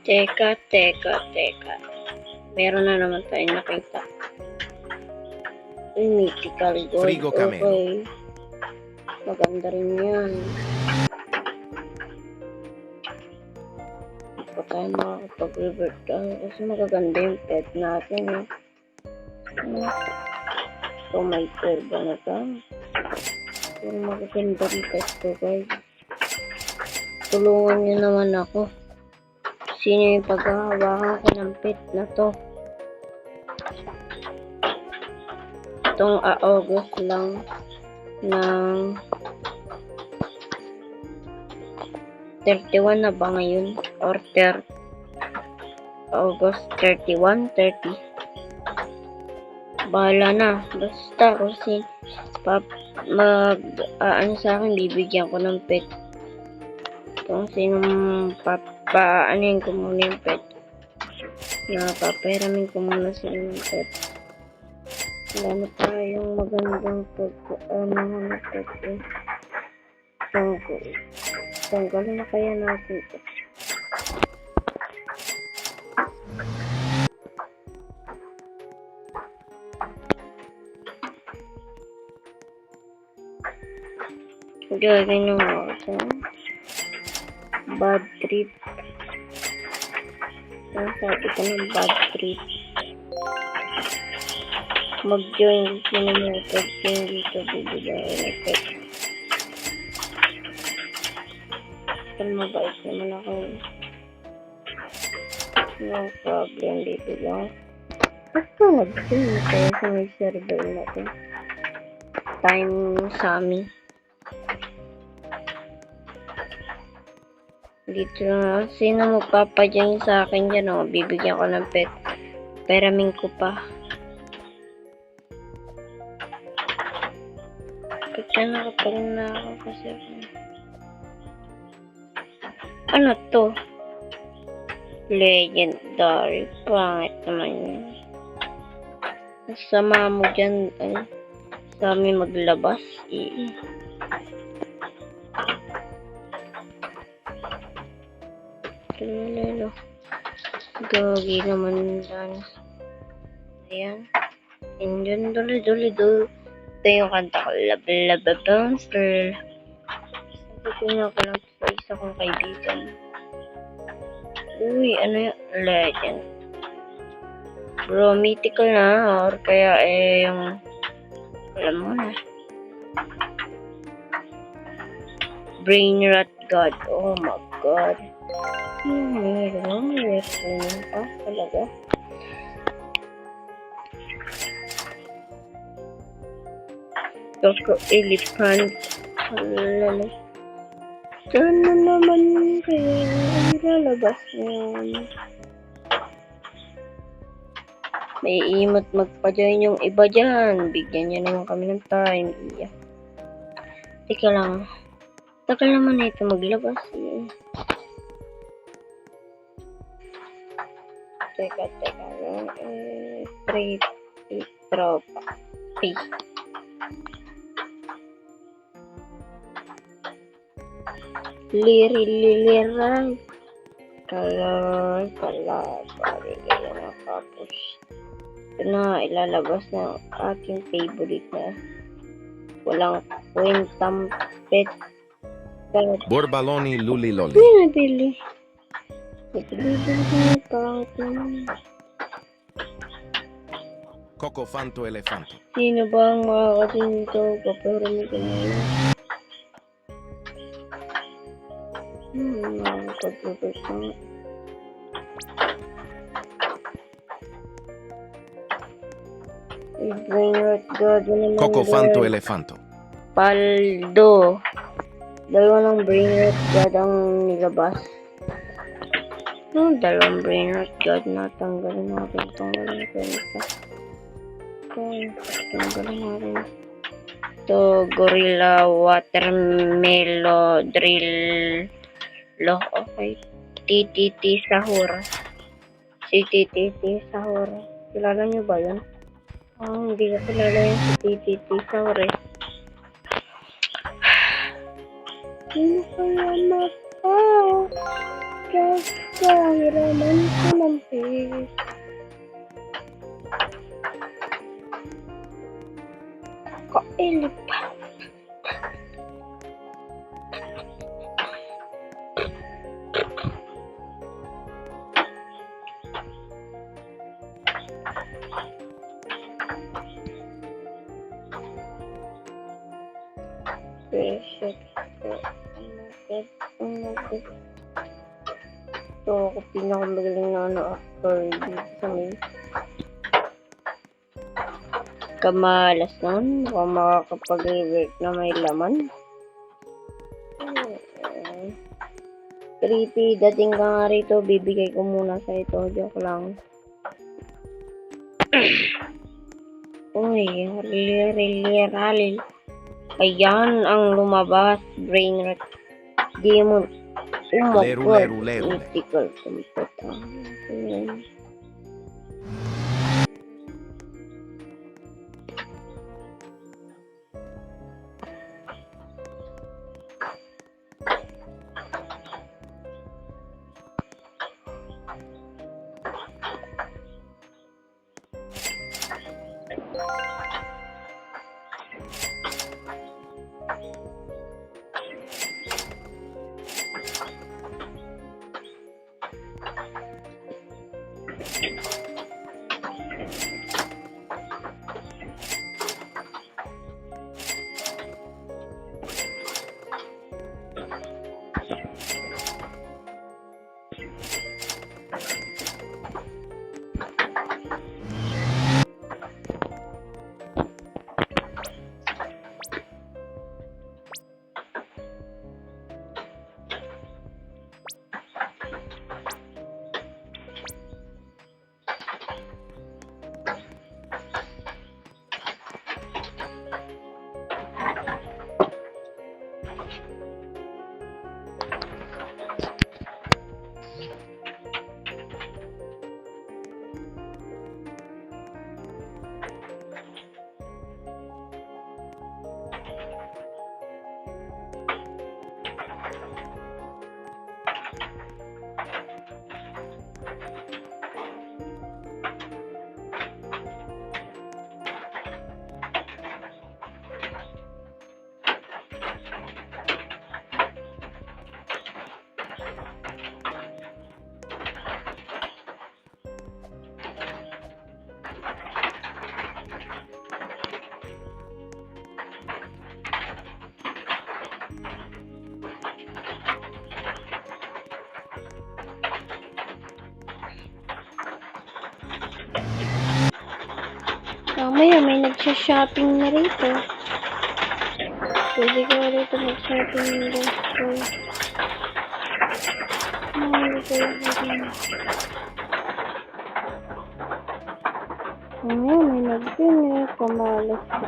Teka. Meron na naman tayong nakita. Mythical gold. Frigo Camelo. Okay. Maganda rin yan. Hindi pa tayo makakapag-revert kasi magaganda yung pet natin eh. So may serva na tayo. Yung magaganda rin pet ko guys. Tulungan nyo naman ako. Sino yung paghahawakan ko ng pet na to? Itong August lang ng 31 na ba ngayon? Or August 31, 30. Bahala na. Basta kasi ano sa akin, bibigyan ko ng pet. Kung sinong papaanin ko muna yung pet. Napapahiramin ko muna sila ng pet. Wala na tayong magandang mga pet eh. Tanggalin na kaya natin ito. Gagawin mo ito. Bad trip. Ang sabi ko ng bad trip. Mag-join sino mo pag dito bibigay na pet. Pero mabait naman ako. No problem dito lang. Basta mag-join tayo sa may server natin. Time sa amin. Dito na. Sino magpapadyan sa akin dyan? O, bibigyan ko ng pet. Peramin ko pa. Pagka nakaparin na ako kasi ako. Ano to? Legendary. Pangit naman yun. Sama mo dyan. Ay, sa amin maglabas. Lalo. Gagi naman dyan. Ayan. And yun, duli. Ito yung kanta ko. Love bouncer. Sabi ko lang sa isa kong kaibigan. Uy, ano yung legend? Bro, mythical na. Or kaya yung alam mo na. Brain Rot God. Oh my God. Meron pa talaga. Coco Elephant. Alala. Sana naman kaya ilalabas yun. May imot magpa-join yung iba dyan. Bigyan nyo naman kami ng time. Iya. Teka lang. Tagal naman na ito maglabas. Teka. Tropa. Liriray. Kala. Parigay na kapos. Ito na, ilalabas na aking favorite na. Walang kwentang pet. Borbaloni Luliloli. Hindi nabili. Nabili pangit naman. Cocofanto Elefanto. Sino ba ang makakasin ito? Paparami ka na yun. Nakakapagpapit na. Brain Rot God. Cocofanto Elefanto. Paldo. Dalawa ng Brain Rot God ang nilabas. Dalawang Brain Rot God na. Tanggalin natin. Tanggalin natin. Ito, Gorilla Watermelon Drill. Okay. TTT Sahur. Si TTT Sahur. Kilala niyo ba yun? Hindi ko kilala yung si TTT Sahur eh. Sino kaya na? Kahiraman ko ng pis. Kailip pa. Reset ko. Ito ako pinakamagaling na actor dito sa may kamalas nun. Mukhang makakapag-revert na may laman. Creepy, dating ka nga rito, bibigay ko muna sa ito. Joke lang. Uy, rally. Ayan ang lumabas. Brain rot. Demon. Oh my God. Mythical computer. Mamaya may nagsha-shopping na rito. Pwede ka rito mag-shopping na rito. Mamaya may nag-dinner. Kamalas ko.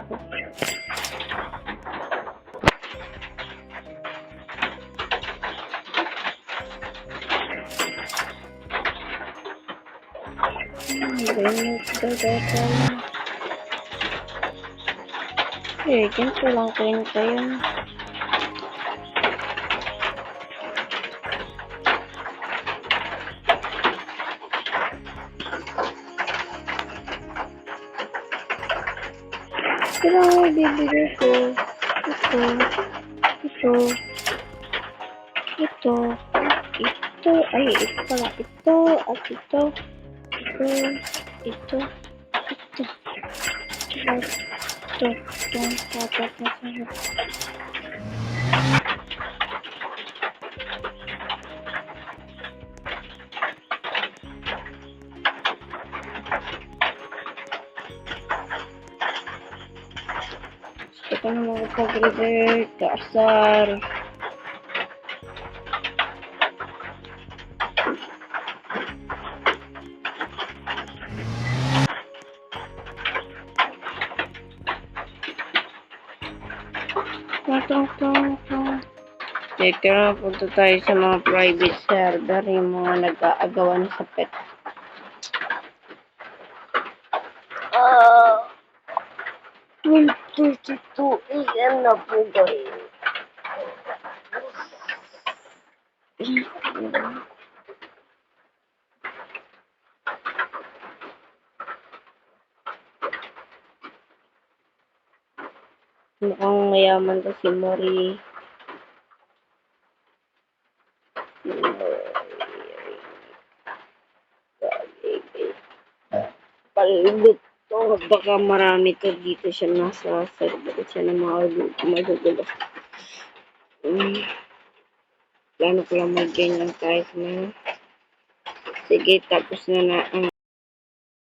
Ganito lang kwento yun. Pero ang bibigay ko, ito, ay, ito pala, ito, at ito, sapat na sarap. Gusto ko na makapag-revert, kaasar. Teka na, punta tayo sa mga private server, yung mga nag-aagawan sa pet. 12:32 AM na po guys. Mukhang mayaman to si Mori. Palibot to. Baka marami to dito siya nasa server siya na magugulo. Plano ko lang mag-ganyan guys na. Sige, tapos na ang